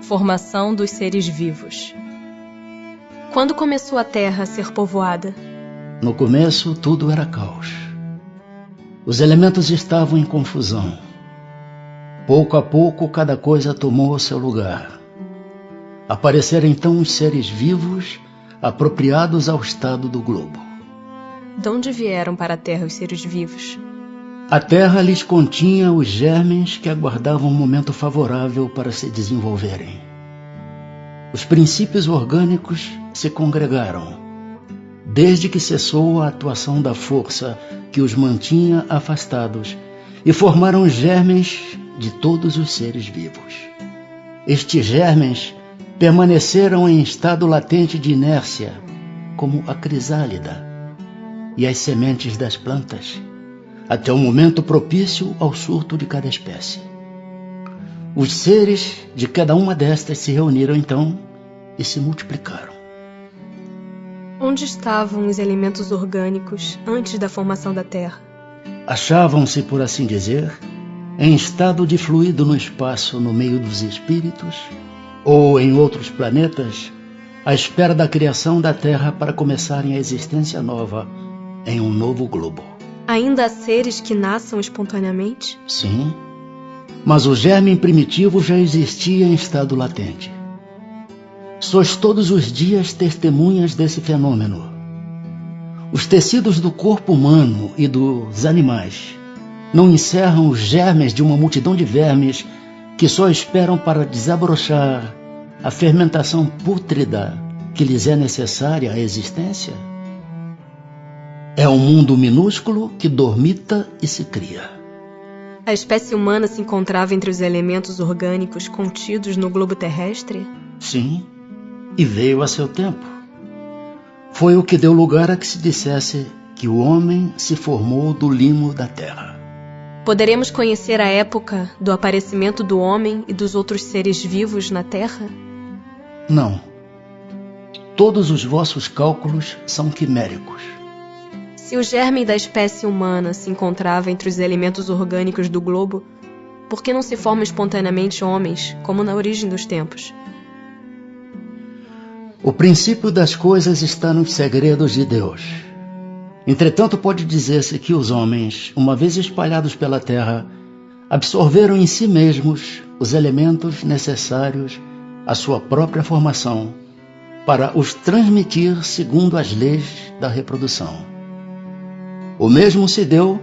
Formação dos seres vivos. Quando começou a Terra a ser povoada? No começo, tudo era caos. Os elementos estavam em confusão. Pouco a pouco, cada coisa tomou o seu lugar. Apareceram então os seres vivos, apropriados ao estado do globo. De onde vieram para a Terra os seres vivos? A Terra lhes continha os germens que aguardavam um momento favorável para se desenvolverem. Os princípios orgânicos se congregaram, desde que cessou a atuação da força que os mantinha afastados, e formaram os germens de todos os seres vivos. Estes germens permaneceram em estado latente de inércia, como a crisálida e as sementes das plantas, até o momento propício ao surto de cada espécie. Os seres de cada uma destas se reuniram então e se multiplicaram. Onde estavam os elementos orgânicos antes da formação da Terra? Achavam-se, por assim dizer, em estado de fluido no espaço no meio dos espíritos, ou em outros planetas, à espera da criação da Terra para começarem a existência nova em um novo globo. Ainda há seres que nasçam espontaneamente? Sim, mas o germe primitivo já existia em estado latente. Sois todos os dias testemunhas desse fenômeno. Os tecidos do corpo humano e dos animais não encerram os germes de uma multidão de vermes que só esperam para desabrochar a fermentação pútrida que lhes é necessária à existência? É um mundo minúsculo que dormita e se cria. A espécie humana se encontrava entre os elementos orgânicos contidos no globo terrestre? Sim, e veio a seu tempo. Foi o que deu lugar a que se dissesse que o homem se formou do limo da terra. Poderemos conhecer a época do aparecimento do homem e dos outros seres vivos na Terra? Não. Todos os vossos cálculos são quiméricos. Se o germe da espécie humana se encontrava entre os elementos orgânicos do globo, por que não se formam espontaneamente homens, como na origem dos tempos? O princípio das coisas está nos segredos de Deus. Entretanto, pode dizer-se que os homens, uma vez espalhados pela terra, absorveram em si mesmos os elementos necessários à sua própria formação, para os transmitir segundo as leis da reprodução. O mesmo se deu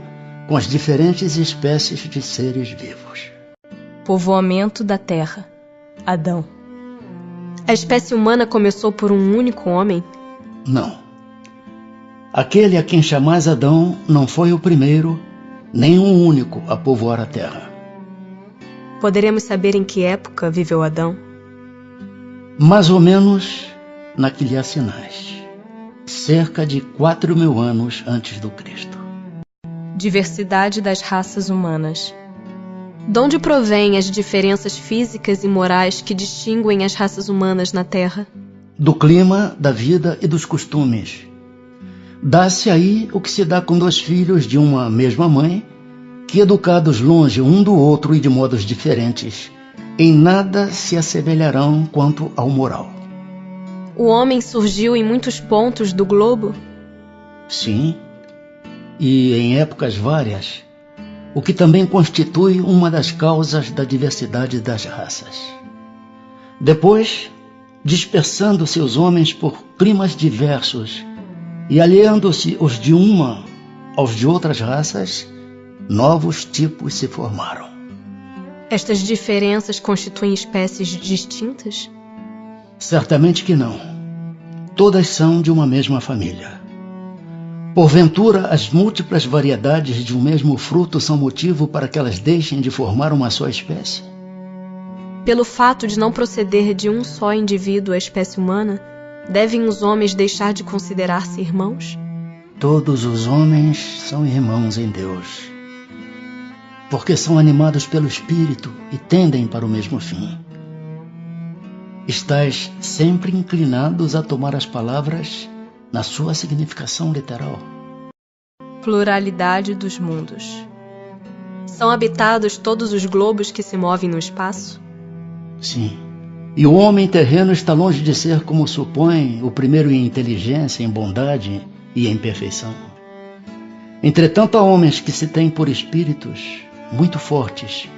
com as diferentes espécies de seres vivos. Povoamento da Terra. Adão. A espécie humana começou por um único homem? Não. Aquele a quem chamais Adão não foi o primeiro, nem o único a povoar a terra. Poderemos saber em que época viveu Adão? Mais ou menos na que lhe há sinais. Cerca de 4.000 anos antes do Cristo. Diversidade das raças humanas. De onde provêm as diferenças físicas e morais que distinguem as raças humanas na Terra? Do clima, da vida e dos costumes. Dá-se aí o que se dá com dois filhos de uma mesma mãe, que, educados longe um do outro e de modos diferentes, em nada se assemelharão quanto ao moral. O homem surgiu em muitos pontos do globo? Sim, e em épocas várias, o que também constitui uma das causas da diversidade das raças. Depois, dispersando-se os homens por climas diversos e aliando-se os de uma aos de outras raças, novos tipos se formaram. Estas diferenças constituem espécies distintas? Certamente que não. Todas são de uma mesma família. Porventura, as múltiplas variedades de um mesmo fruto são motivo para que elas deixem de formar uma só espécie? Pelo fato de não proceder de um só indivíduo a espécie humana, devem os homens deixar de considerar-se irmãos? Todos os homens são irmãos em Deus, porque são animados pelo Espírito e tendem para o mesmo fim. Estais sempre inclinados a tomar as palavras na sua significação literal. Pluralidade dos mundos. São habitados todos os globos que se movem no espaço? Sim. E o homem terreno está longe de ser, como supõe, o primeiro em inteligência, em bondade e em perfeição. Entretanto, há homens que se têm por espíritos muito fortes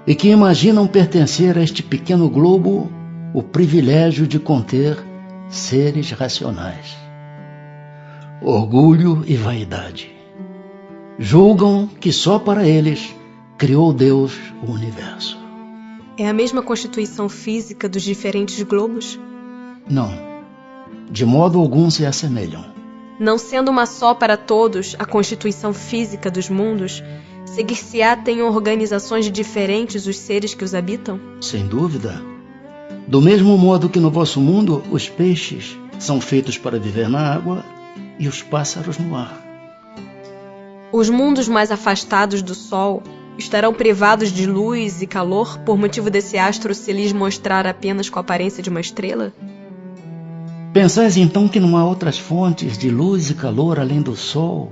e que imaginam pertencer a este pequeno globo o privilégio de conter seres racionais. Orgulho e vaidade. Julgam que só para eles criou Deus o universo. É a mesma constituição física dos diferentes globos? Não, de modo algum se assemelham. Não sendo uma só para todos a constituição física dos mundos, seguir-se-á tem organizações diferentes os seres que os habitam? Sem dúvida. Do mesmo modo que no vosso mundo, os peixes são feitos para viver na água e os pássaros no ar. Os mundos mais afastados do Sol estarão privados de luz e calor por motivo desse astro se lhes mostrar apenas com a aparência de uma estrela? Pensais então que não há outras fontes de luz e calor além do Sol?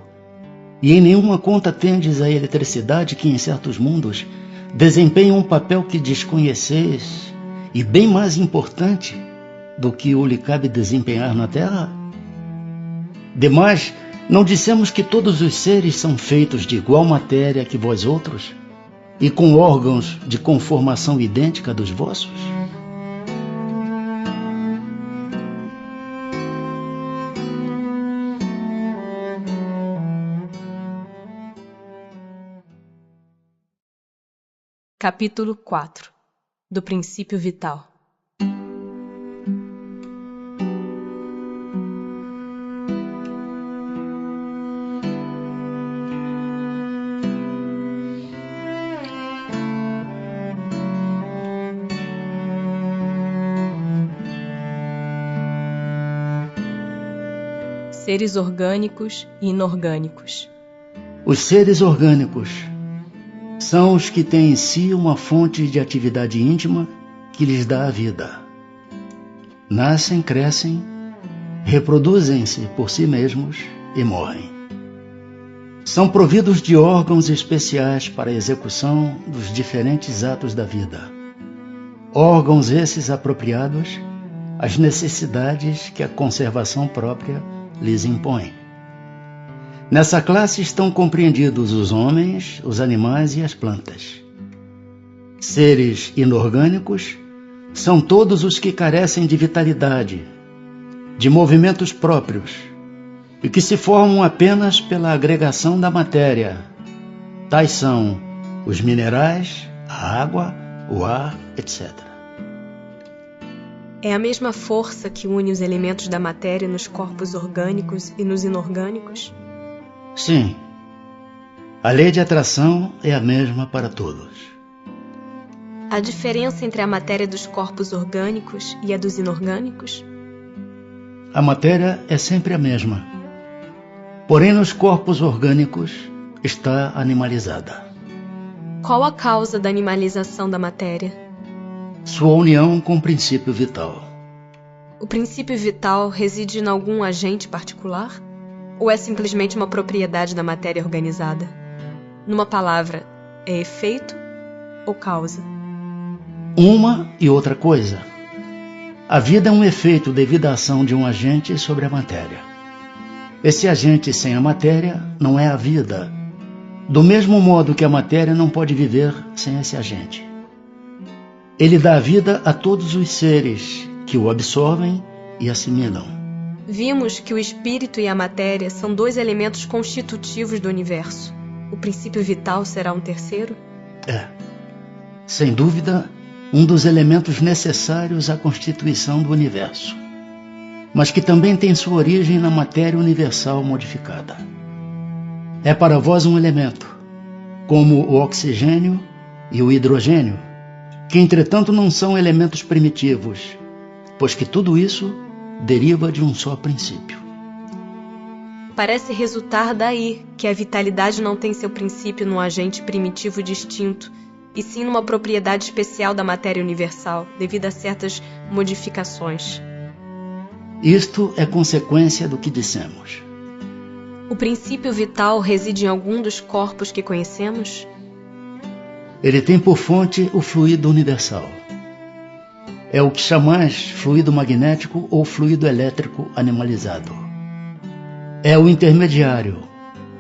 E em nenhuma conta tendes a eletricidade que em certos mundos desempenha um papel que desconheceis e bem mais importante do que o lhe cabe desempenhar na Terra? Demais, não dissemos que todos os seres são feitos de igual matéria que vós outros e com órgãos de conformação idêntica dos vossos? Capítulo 4 do Princípio Vital. Seres orgânicos e inorgânicos. Os seres orgânicos são os que têm em si uma fonte de atividade íntima que lhes dá a vida. Nascem, crescem, reproduzem-se por si mesmos e morrem. São providos de órgãos especiais para a execução dos diferentes atos da vida. Órgãos esses apropriados às necessidades que a conservação própria lhes impõe. Nessa classe estão compreendidos os homens, os animais e as plantas. Seres inorgânicos são todos os que carecem de vitalidade, de movimentos próprios, e que se formam apenas pela agregação da matéria. Tais são os minerais, a água, o ar, etc. É a mesma força que une os elementos da matéria nos corpos orgânicos e nos inorgânicos? Sim, a lei de atração é a mesma para todos. A diferença entre a matéria dos corpos orgânicos e a dos inorgânicos? A matéria é sempre a mesma, porém nos corpos orgânicos está animalizada. Qual a causa da animalização da matéria? Sua união com o princípio vital. O princípio vital reside em algum agente particular? Ou é simplesmente uma propriedade da matéria organizada? Numa palavra, é efeito ou causa? Uma e outra coisa. A vida é um efeito devido à ação de um agente sobre a matéria. Esse agente sem a matéria não é a vida, do mesmo modo que a matéria não pode viver sem esse agente. Ele dá a vida a todos os seres que o absorvem e assimilam. Vimos que o espírito e a matéria são dois elementos constitutivos do universo. O princípio vital será um terceiro? É, sem dúvida, um dos elementos necessários à constituição do universo, mas que também tem sua origem na matéria universal modificada. É para vós um elemento, como o oxigênio e o hidrogênio, que entretanto não são elementos primitivos, pois que tudo isso deriva de um só princípio. Parece resultar daí que a vitalidade não tem seu princípio num agente primitivo distinto, e sim numa propriedade especial da matéria universal, devido a certas modificações. Isto é consequência do que dissemos. O princípio vital reside em algum dos corpos que conhecemos? Ele tem por fonte o fluido universal. É o que chamais fluido magnético ou fluido elétrico animalizado. É o intermediário,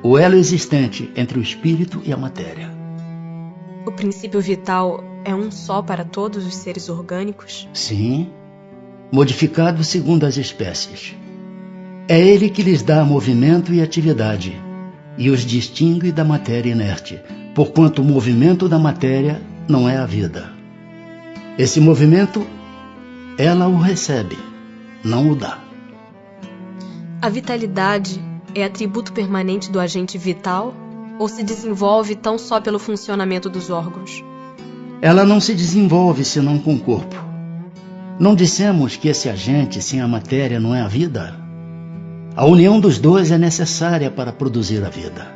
o elo existente entre o espírito e a matéria. O princípio vital é um só para todos os seres orgânicos? Sim, modificado segundo as espécies. É ele que lhes dá movimento e atividade, e os distingue da matéria inerte, porquanto o movimento da matéria não é a vida. Esse movimento, ela o recebe, não o dá. A vitalidade é atributo permanente do agente vital ou se desenvolve tão só pelo funcionamento dos órgãos? Ela não se desenvolve senão com o corpo. Não dissemos que esse agente sem a matéria não é a vida? A união dos dois é necessária para produzir a vida.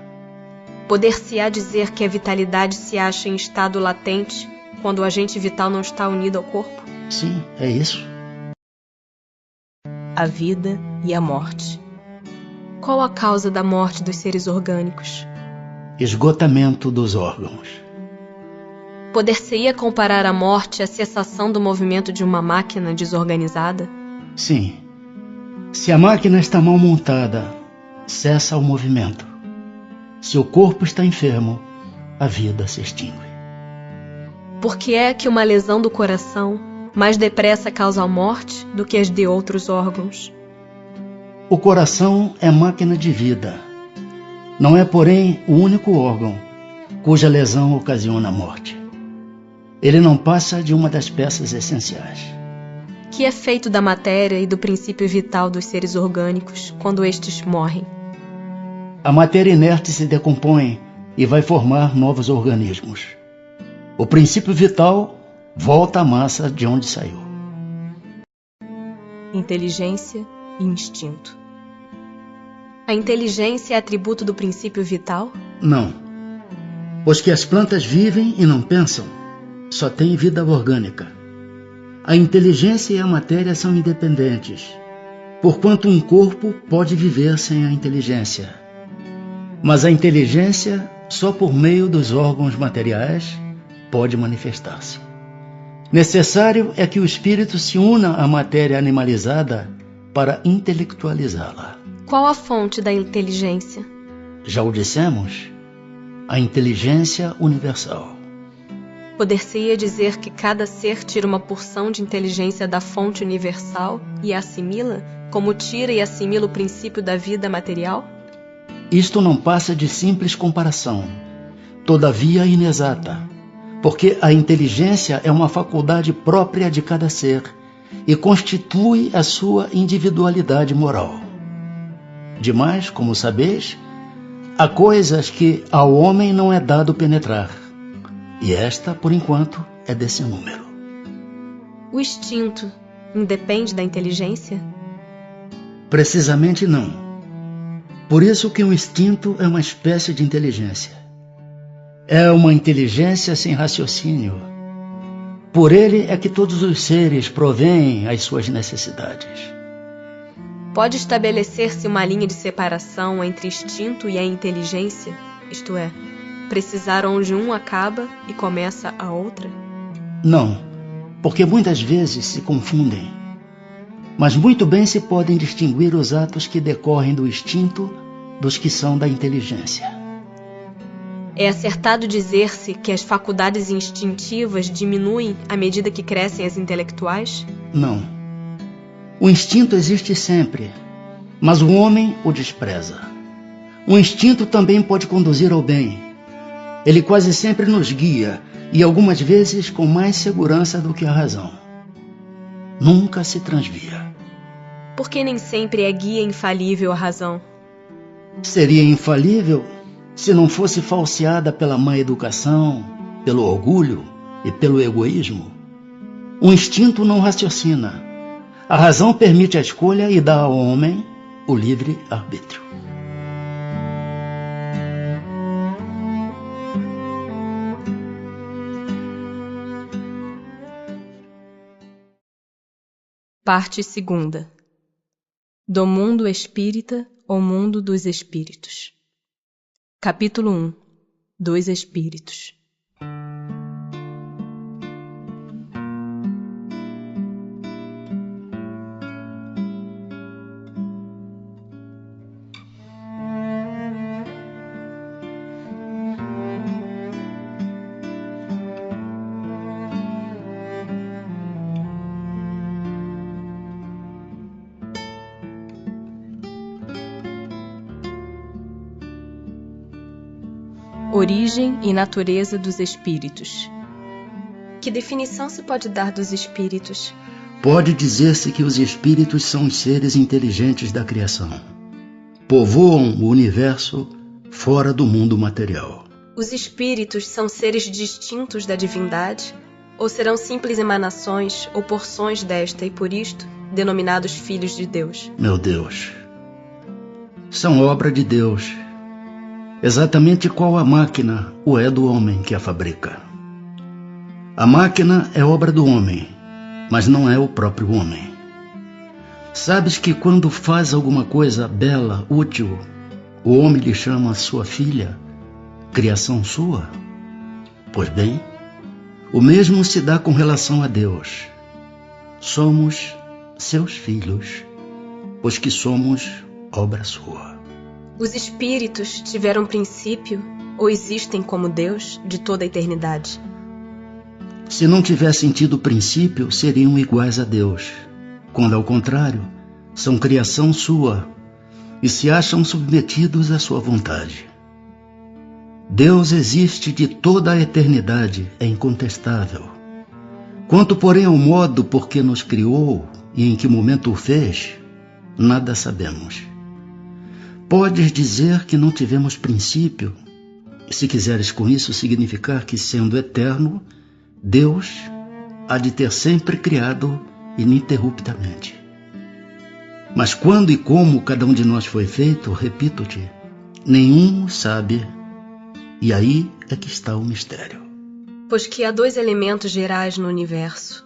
Poder-se-á dizer que a vitalidade se acha em estado latente quando o agente vital não está unido ao corpo? Sim, é isso. A vida e a morte. Qual a causa da morte dos seres orgânicos? Esgotamento dos órgãos. Poder-se-ia comparar a morte à cessação do movimento de uma máquina desorganizada? Sim. Se a máquina está mal montada, cessa o movimento. Se o corpo está enfermo, a vida se extingue. Por que é que uma lesão do coração mais depressa causa a morte do que as de outros órgãos? O coração é máquina de vida. Não é, porém, o único órgão cuja lesão ocasiona a morte. Ele não passa de uma das peças essenciais. Que é feito da matéria e do princípio vital dos seres orgânicos quando estes morrem? A matéria inerte se decompõe e vai formar novos organismos. O princípio vital volta à massa de onde saiu. Inteligência e instinto. A inteligência é atributo do princípio vital? Não. Pois que as plantas vivem e não pensam, só têm vida orgânica. A inteligência e a matéria são independentes, porquanto um corpo pode viver sem a inteligência. Mas a inteligência, só por meio dos órgãos materiais, pode manifestar-se. Necessário é que o espírito se una à matéria animalizada para intelectualizá-la. Qual a fonte da inteligência? Já o dissemos, a inteligência universal. Poder-se-ia dizer que cada ser tira uma porção de inteligência da fonte universal e a assimila, como tira e assimila o princípio da vida material? Isto não passa de simples comparação, todavia inexata, porque a inteligência é uma faculdade própria de cada ser e constitui a sua individualidade moral. Demais, como sabeis, há coisas que ao homem não é dado penetrar, e esta, por enquanto, é desse número. O instinto independe da inteligência? Precisamente não. Por isso que o instinto é uma espécie de inteligência. É uma inteligência sem raciocínio. Por ele é que todos os seres provêm as suas necessidades. Pode estabelecer-se uma linha de separação entre instinto e a inteligência, isto é, precisar onde um acaba e começa a outra? Não, porque muitas vezes se confundem. Mas muito bem se podem distinguir os atos que decorrem do instinto dos que são da inteligência. É acertado dizer-se que as faculdades instintivas diminuem à medida que crescem as intelectuais? Não. O instinto existe sempre, mas o homem o despreza. O instinto também pode conduzir ao bem. Ele quase sempre nos guia, e algumas vezes com mais segurança do que a razão. Nunca se transvia. Porque nem sempre é guia infalível a razão. Seria infalível se não fosse falseada pela má educação, pelo orgulho e pelo egoísmo. O instinto não raciocina. A razão permite a escolha e dá ao homem o livre arbítrio. Parte 2. Do mundo espírita ao mundo dos espíritos. Capítulo 1. Dos espíritos. Origem e natureza dos espíritos. Que definição se pode dar dos espíritos? Pode dizer-se que os espíritos são os seres inteligentes da criação. Povoam o universo fora do mundo material. Os espíritos são seres distintos da divindade? Ou serão simples emanações ou porções desta e por isto denominados filhos de Deus? Meu Deus, são obra de Deus, exatamente qual a máquina o é do homem que a fabrica. A máquina é obra do homem, mas não é o próprio homem. Sabes que quando faz alguma coisa bela, útil, o homem lhe chama sua filha, criação sua? Pois bem, o mesmo se dá com relação a Deus. Somos seus filhos, pois que somos obra sua. Os espíritos tiveram princípio ou existem como Deus de toda a eternidade? Se não tivessem tido princípio, seriam iguais a Deus, quando ao contrário, são criação sua e se acham submetidos à sua vontade. Deus existe de toda a eternidade, é incontestável. Quanto, porém, ao modo por que nos criou e em que momento o fez, nada sabemos. Podes dizer que não tivemos princípio, se quiseres com isso significar que, sendo eterno, Deus há de ter sempre criado ininterruptamente. Mas quando e como cada um de nós foi feito, repito-te, nenhum sabe, e aí é que está o mistério. Pois que há dois elementos gerais no universo,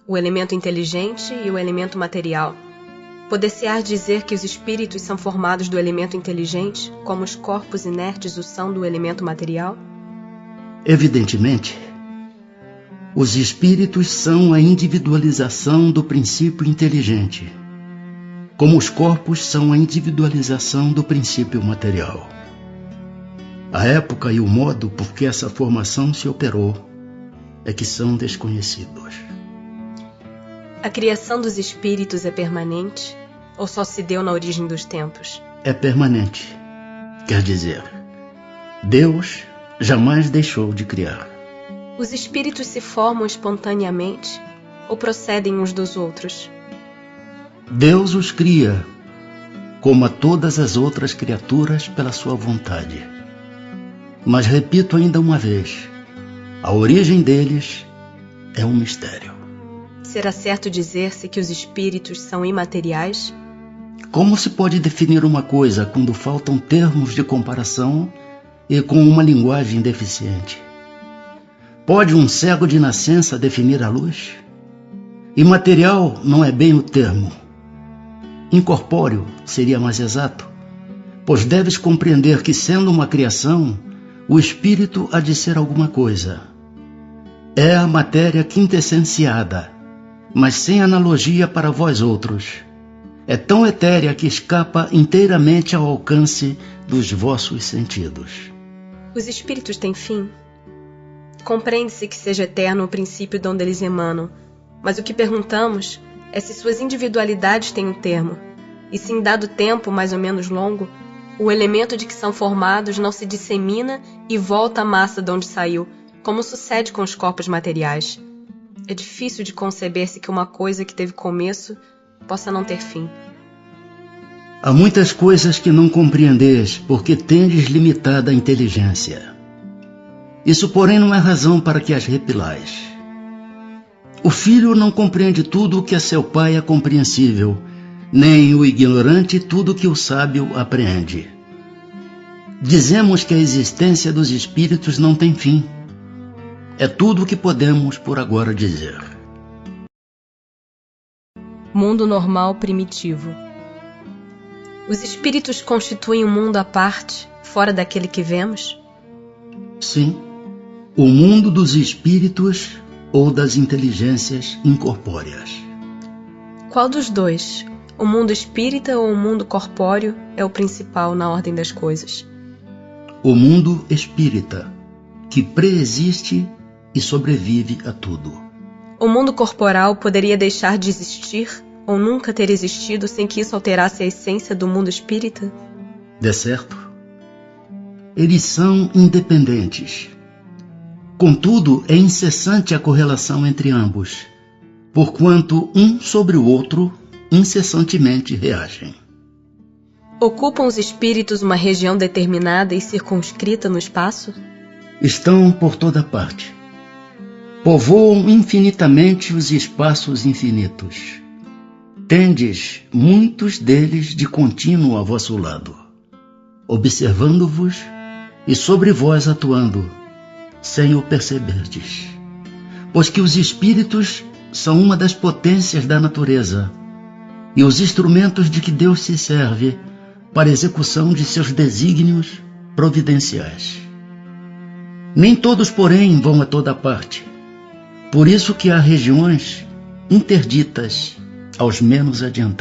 o elemento inteligente e o elemento material. Poder-se-á dizer que os espíritos são formados do elemento inteligente, como os corpos inertes o são do elemento material? Evidentemente, os espíritos são a individualização do princípio inteligente, como os corpos são a individualização do princípio material. A época e o modo por que essa formação se operou é que são desconhecidos. A criação dos espíritos é permanente ou só se deu na origem dos tempos? É permanente. Quer dizer, Deus jamais deixou de criar. Os espíritos se formam espontaneamente ou procedem uns dos outros? Deus os cria, como a todas as outras criaturas, pela sua vontade. Mas repito ainda uma vez, a origem deles é um mistério. Será certo dizer-se que os espíritos são imateriais? Como se pode definir uma coisa quando faltam termos de comparação e com uma linguagem deficiente? Pode um cego de nascença definir a luz? Imaterial não é bem o termo. Incorpóreo seria mais exato, pois deves compreender que, sendo uma criação, o espírito há de ser alguma coisa. É a matéria quintessenciada, mas sem analogia para vós outros. É tão etérea que escapa inteiramente ao alcance dos vossos sentidos. Os espíritos têm fim? Compreende-se que seja eterno o princípio de onde eles emanam, mas o que perguntamos é se suas individualidades têm um termo, e se em dado tempo mais ou menos longo, o elemento de que são formados não se dissemina e volta à massa de onde saiu, como sucede com os corpos materiais. É difícil de conceber-se que uma coisa que teve começo possa não ter fim. Há muitas coisas que não compreendeis porque tendes limitada a inteligência. Isso, porém, não é razão para que as repilais. O filho não compreende tudo o que a seu pai é compreensível, nem o ignorante tudo o que o sábio apreende. Dizemos que a existência dos espíritos não tem fim. É tudo o que podemos por agora dizer. Mundo normal primitivo. Os espíritos constituem um mundo à parte, fora daquele que vemos? Sim, o mundo dos espíritos ou das inteligências incorpóreas. Qual dos dois, o mundo espírita ou o mundo corpóreo, é o principal na ordem das coisas? O mundo espírita, que preexiste e sobrevive a tudo. O mundo corporal poderia deixar de existir ou nunca ter existido sem que isso alterasse a essência do mundo espírita? De certo. eles são independentes. Contudo, é incessante a correlação entre ambos, porquanto um sobre o outro incessantemente reagem. Ocupam os espíritos uma região determinada e circunscrita no espaço? Estão por toda parte. Povoam infinitamente os espaços infinitos. Tendes muitos deles de contínuo a vosso lado, observando-vos e sobre vós atuando, sem o perceberdes. Pois que os espíritos são uma das potências da natureza e os instrumentos de que Deus se serve para a execução de seus desígnios providenciais. Nem todos, porém, vão a toda parte. Por isso que há regiões interditas aos menos adiantados.